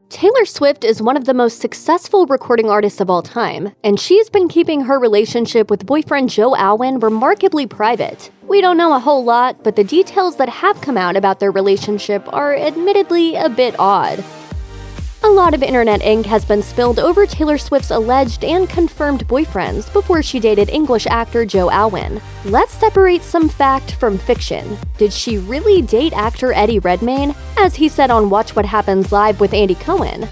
Taylor Swift is one of the most successful recording artists of all time, and she's been keeping her relationship with boyfriend Joe Alwyn remarkably private. We don't know a whole lot, but the details that have come out about their relationship are admittedly a bit odd. A lot of internet ink has been spilled over Taylor Swift's alleged and confirmed boyfriends before she dated English actor Joe Alwyn. Let's separate some fact from fiction. Did she really date actor Eddie Redmayne, as he said on Watch What Happens Live with Andy Cohen?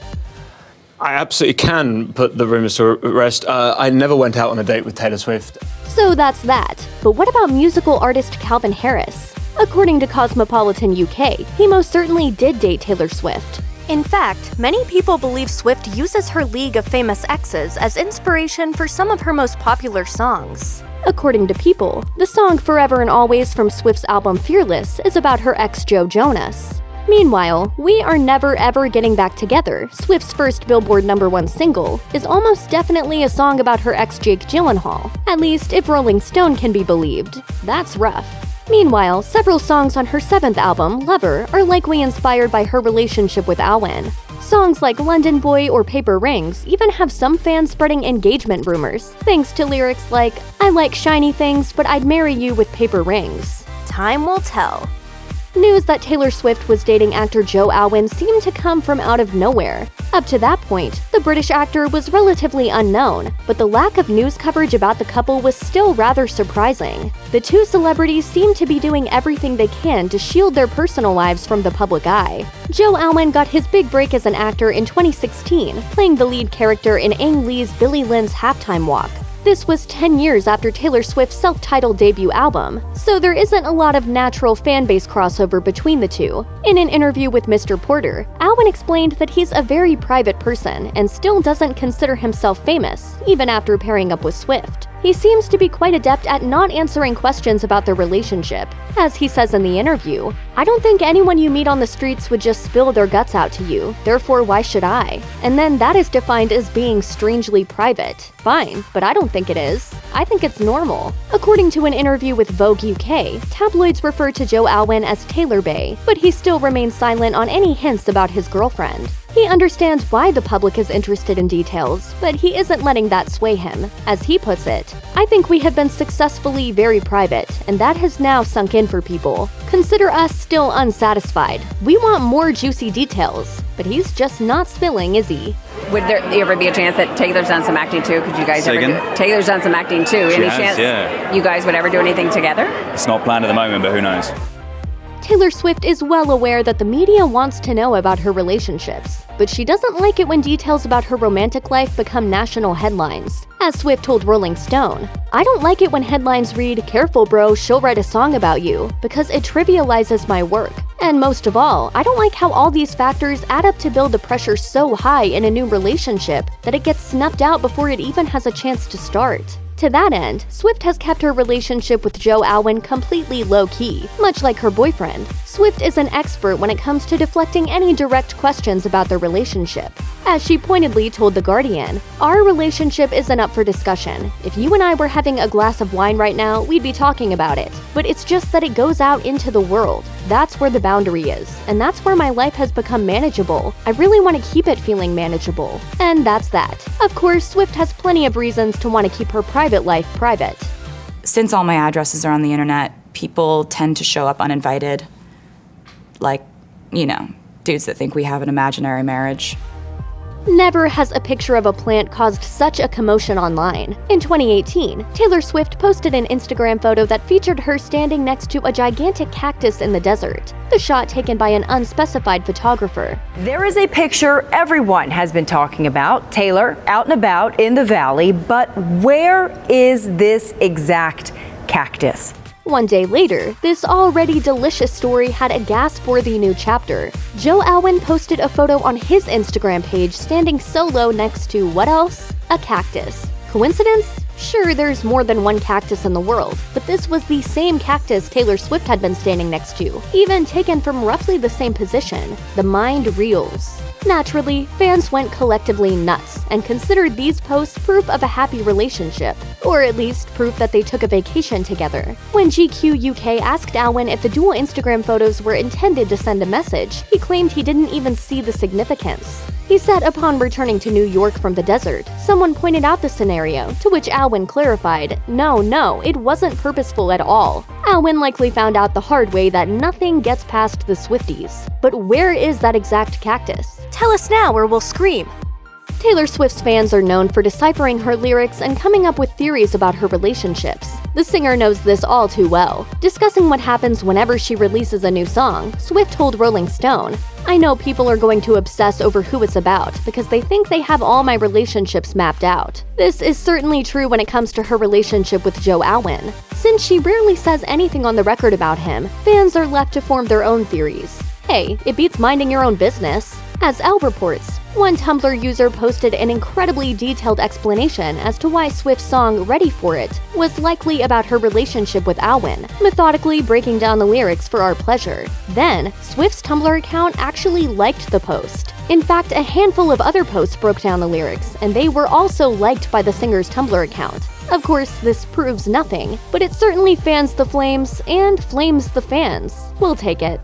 I absolutely can put the rumors to rest. I never went out on a date with Taylor Swift. So that's that. But what about musical artist Calvin Harris? According to Cosmopolitan UK, he most certainly did date Taylor Swift. In fact, many people believe Swift uses her League of Famous Exes as inspiration for some of her most popular songs. According to People, the song Forever and Always from Swift's album Fearless is about her ex Joe Jonas. Meanwhile, We Are Never Ever Getting Back Together, Swift's first Billboard #1 single, is almost definitely a song about her ex Jake Gyllenhaal, at least if Rolling Stone can be believed. That's rough. Meanwhile, several songs on her 7th album, Lover, are likely inspired by her relationship with Alwyn. Songs like London Boy or Paper Rings even have some fans spreading engagement rumors, thanks to lyrics like, I like shiny things, but I'd marry you with paper rings. Time will tell. News that Taylor Swift was dating actor Joe Alwyn seemed to come from out of nowhere. Up to that point, the British actor was relatively unknown, but the lack of news coverage about the couple was still rather surprising. The two celebrities seem to be doing everything they can to shield their personal lives from the public eye. Joe Alwyn got his big break as an actor in 2016, playing the lead character in Ang Lee's Billy Lynn's Halftime Walk. This was 10 years after Taylor Swift's self-titled debut album, so there isn't a lot of natural fanbase crossover between the two. In an interview with Mr. Porter, Alwyn explained that he's a very private person and still doesn't consider himself famous, even after pairing up with Swift. He seems to be quite adept at not answering questions about their relationship. As he says in the interview, I don't think anyone you meet on the streets would just spill their guts out to you, therefore why should I? And then that is defined as being strangely private. Fine, but I don't think it is. I think it's normal. According to an interview with Vogue UK, tabloids refer to Joe Alwyn as Taylor Bay, but he still remains silent on any hints about his girlfriend. He understands why the public is interested in details, but he isn't letting that sway him. As he puts it, I think we have been successfully very private, and that has now sunk in for people. Consider us still unsatisfied. We want more juicy details, but he's just not spilling, is he? Would there ever be a chance that Taylor's done some acting too? Could you guys ever do? Taylor's done some acting too. Any chance you guys would ever do anything together? It's not planned at the moment, but who knows? Taylor Swift is well aware that the media wants to know about her relationships, but she doesn't like it when details about her romantic life become national headlines. As Swift told Rolling Stone, I don't like it when headlines read, careful bro, she'll write a song about you, because it trivializes my work. And most of all, I don't like how all these factors add up to build the pressure so high in a new relationship that it gets snuffed out before it even has a chance to start. To that end, Swift has kept her relationship with Joe Alwyn completely low-key, much like her boyfriend. Swift is an expert when it comes to deflecting any direct questions about their relationship. As she pointedly told The Guardian, our relationship isn't up for discussion. If you and I were having a glass of wine right now, we'd be talking about it. But it's just that it goes out into the world. That's where the boundary is, and that's where my life has become manageable. I really want to keep it feeling manageable. And that's that. Of course, Swift has plenty of reasons to want to keep her private life private. Since all my addresses are on the internet, people tend to show up uninvited. Like, dudes that think we have an imaginary marriage. Never has a picture of a plant caused such a commotion online. In 2018, Taylor Swift posted an Instagram photo that featured her standing next to a gigantic cactus in the desert. The shot taken by an unspecified photographer. There is a picture everyone has been talking about, Taylor out and about in the valley, but where is this exact cactus? One day later, this already delicious story had a gasp-worthy new chapter. Joe Alwyn posted a photo on his Instagram page standing solo next to what else? A cactus. Coincidence? Sure, there's more than one cactus in the world, but this was the same cactus Taylor Swift had been standing next to, even taken from roughly the same position. The mind reels. Naturally, fans went collectively nuts. and considered these posts proof of a happy relationship, or at least proof that they took a vacation together. When GQ UK asked Alwyn if the dual Instagram photos were intended to send a message, he claimed he didn't even see the significance. He said upon returning to New York from the desert, someone pointed out the scenario, to which Alwyn clarified, no, it wasn't purposeful at all. Alwyn likely found out the hard way that nothing gets past the Swifties. But where is that exact cactus? Tell us now or we'll scream. Taylor Swift's fans are known for deciphering her lyrics and coming up with theories about her relationships. The singer knows this all too well. Discussing what happens whenever she releases a new song, Swift told Rolling Stone, "I know people are going to obsess over who it's about because they think they have all my relationships mapped out. This is certainly true when it comes to her relationship with Joe Alwyn. Since she rarely says anything on the record about him, fans are left to form their own theories. Hey, it beats minding your own business." As Elle reports, one Tumblr user posted an incredibly detailed explanation as to why Swift's song Ready For It was likely about her relationship with Alwyn, methodically breaking down the lyrics for our pleasure. Then, Swift's Tumblr account actually liked the post. In fact, a handful of other posts broke down the lyrics, and they were also liked by the singer's Tumblr account. Of course, this proves nothing, but it certainly fans the flames and flames the fans. We'll take it.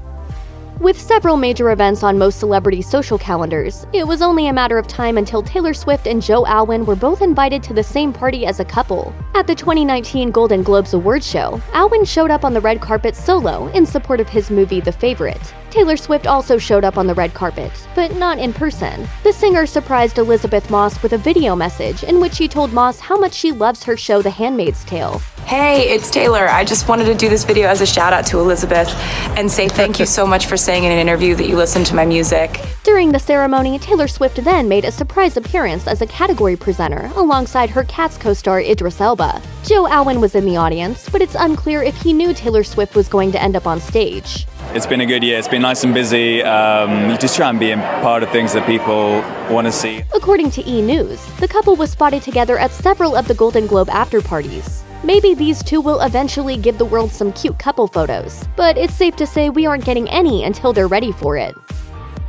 With several major events on most celebrity social calendars, it was only a matter of time until Taylor Swift and Joe Alwyn were both invited to the same party as a couple. At the 2019 Golden Globes Awards show, Alwyn showed up on the red carpet solo in support of his movie The Favorite. Taylor Swift also showed up on the red carpet, but not in person. The singer surprised Elizabeth Moss with a video message in which she told Moss how much she loves her show The Handmaid's Tale. Hey, it's Taylor. I just wanted to do this video as a shout out to Elizabeth and say thank you so much for saying in an interview that you listened to my music. During the ceremony, Taylor Swift then made a surprise appearance as a category presenter alongside her Cats co-star Idris Elba. Joe Alwyn was in the audience, but it's unclear if he knew Taylor Swift was going to end up on stage. It's been a good year. It's been nice and busy. You just try and be a part of things that people want to see. According to E! News, the couple was spotted together at several of the Golden Globe after parties. Maybe these two will eventually give the world some cute couple photos, but it's safe to say we aren't getting any until they're ready for it.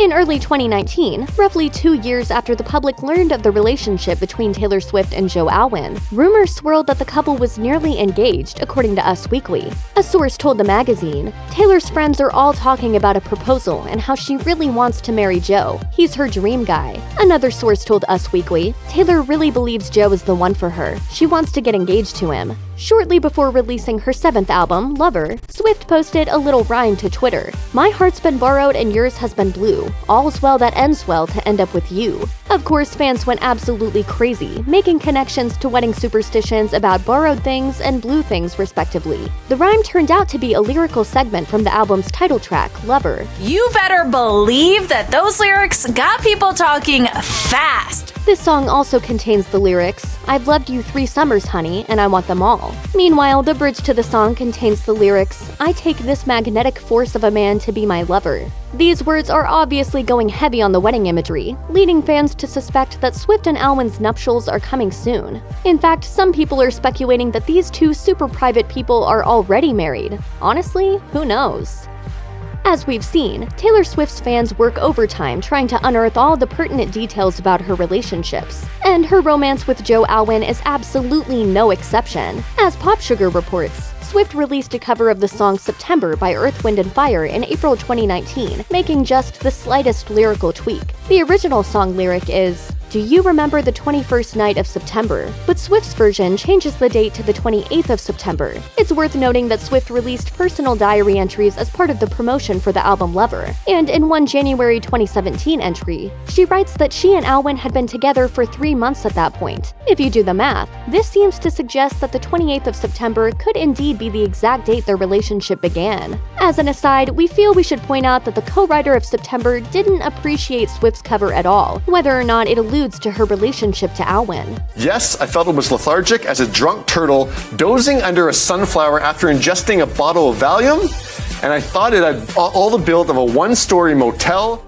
In early 2019, roughly 2 years after the public learned of the relationship between Taylor Swift and Joe Alwyn, rumors swirled that the couple was nearly engaged, according to Us Weekly. A source told the magazine, "Taylor's friends are all talking about a proposal and how she really wants to marry Joe. He's her dream guy." Another source told Us Weekly, "Taylor really believes Joe is the one for her. She wants to get engaged to him." Shortly before releasing her 7th album, Lover, Swift posted a little rhyme to Twitter. "My heart's been borrowed and yours has been blue. All's well that ends well to end up with you." Of course, fans went absolutely crazy, making connections to wedding superstitions about borrowed things and blue things, respectively. The rhyme turned out to be a lyrical segment from the album's title track, Lover. You better believe that those lyrics got people talking fast. This song also contains the lyrics, "I've loved you 3 summers, honey, and I want them all." Meanwhile, the bridge to the song contains the lyrics, "I take this magnetic force of a man to be my lover." These words are obviously going heavy on the wedding imagery, leading fans to suspect that Swift and Alwyn's nuptials are coming soon. In fact, some people are speculating that these two super private people are already married. Honestly, who knows? As we've seen, Taylor Swift's fans work overtime trying to unearth all the pertinent details about her relationships, and her romance with Joe Alwyn is absolutely no exception. As Pop Sugar reports, Swift released a cover of the song September by Earth, Wind & Fire in April 2019, making just the slightest lyrical tweak. The original song lyric is, "Do you remember the 21st night of September?" But Swift's version changes the date to the 28th of September. It's worth noting that Swift released personal diary entries as part of the promotion for the album Lover, and in one January 2017 entry, she writes that she and Alwyn had been together for 3 months at that point. If you do the math, this seems to suggest that the 28th of September could indeed be the exact date their relationship began. As an aside, we feel we should point out that the co-writer of September didn't appreciate Swift's cover at all, whether or not it alludes to her relationship to Alwyn. "Yes, I felt it was lethargic as a drunk turtle dozing under a sunflower after ingesting a bottle of Valium, and I thought it had all the build of a one-story motel."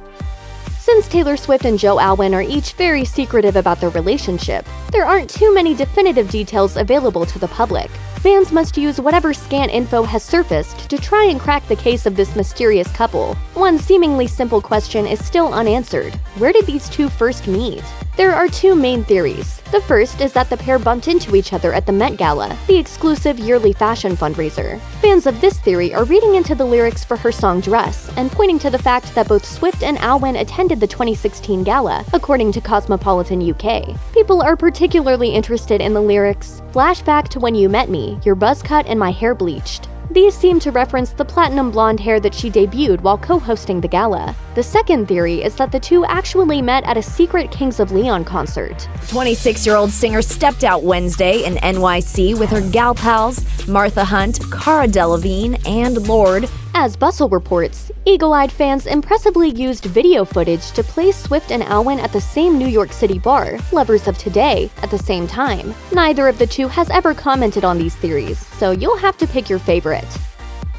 Since Taylor Swift and Joe Alwyn are each very secretive about their relationship, there aren't too many definitive details available to the public. fans must use whatever scant info has surfaced to try and crack the case of this mysterious couple. One seemingly simple question is still unanswered. Where did these two first meet? There are two main theories. The first is that the pair bumped into each other at the Met Gala, the exclusive yearly fashion fundraiser. Fans of this theory are reading into the lyrics for her song Dress and pointing to the fact that both Swift and Alwyn attended the 2016 gala, according to Cosmopolitan UK. People are particularly interested in the lyrics, "Flashback to when you met me, your buzz cut and my hair bleached." These seem to reference the platinum blonde hair that she debuted while co-hosting the gala. The second theory is that the two actually met at a secret Kings of Leon concert. 26-year-old singer stepped out Wednesday in NYC with her gal pals Martha Hunt, Cara Delevingne, and Lorde. As Bustle reports, eagle-eyed fans impressively used video footage to place Swift and Alwyn at the same New York City bar, Lovers of Today, at the same time. Neither of the two has ever commented on these theories, so you'll have to pick your favorite.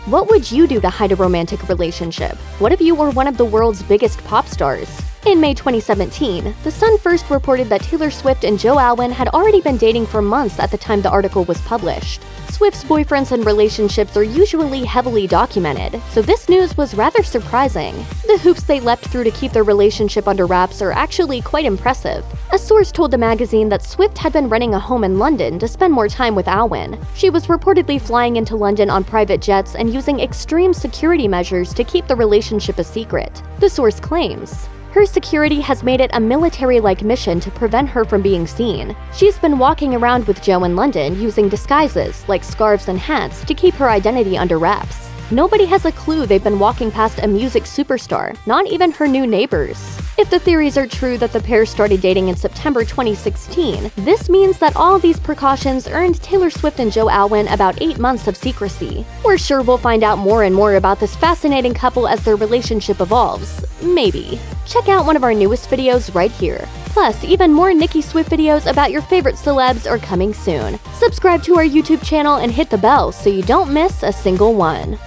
What would you do to hide a romantic relationship? What if you were one of the world's biggest pop stars? In May 2017, The Sun first reported that Taylor Swift and Joe Alwyn had already been dating for months at the time the article was published. Swift's boyfriends and relationships are usually heavily documented, so this news was rather surprising. The hoops they leapt through to keep their relationship under wraps are actually quite impressive. A source told the magazine that Swift had been renting a home in London to spend more time with Alwyn. She was reportedly flying into London on private jets and using extreme security measures to keep the relationship a secret. The source claims, her security has made it a military-like mission to prevent her from being seen. She's been walking around with Joe in London using disguises, like scarves and hats, to keep her identity under wraps. Nobody has a clue they've been walking past a music superstar, not even her new neighbors. If the theories are true that the pair started dating in September 2016, this means that all these precautions earned Taylor Swift and Joe Alwyn about 8 months of secrecy. We're sure we'll find out more and more about this fascinating couple as their relationship evolves. Maybe. Check out one of our newest videos right here. Plus, even more Nicki Swift videos about your favorite celebs are coming soon. Subscribe to our YouTube channel and hit the bell so you don't miss a single one.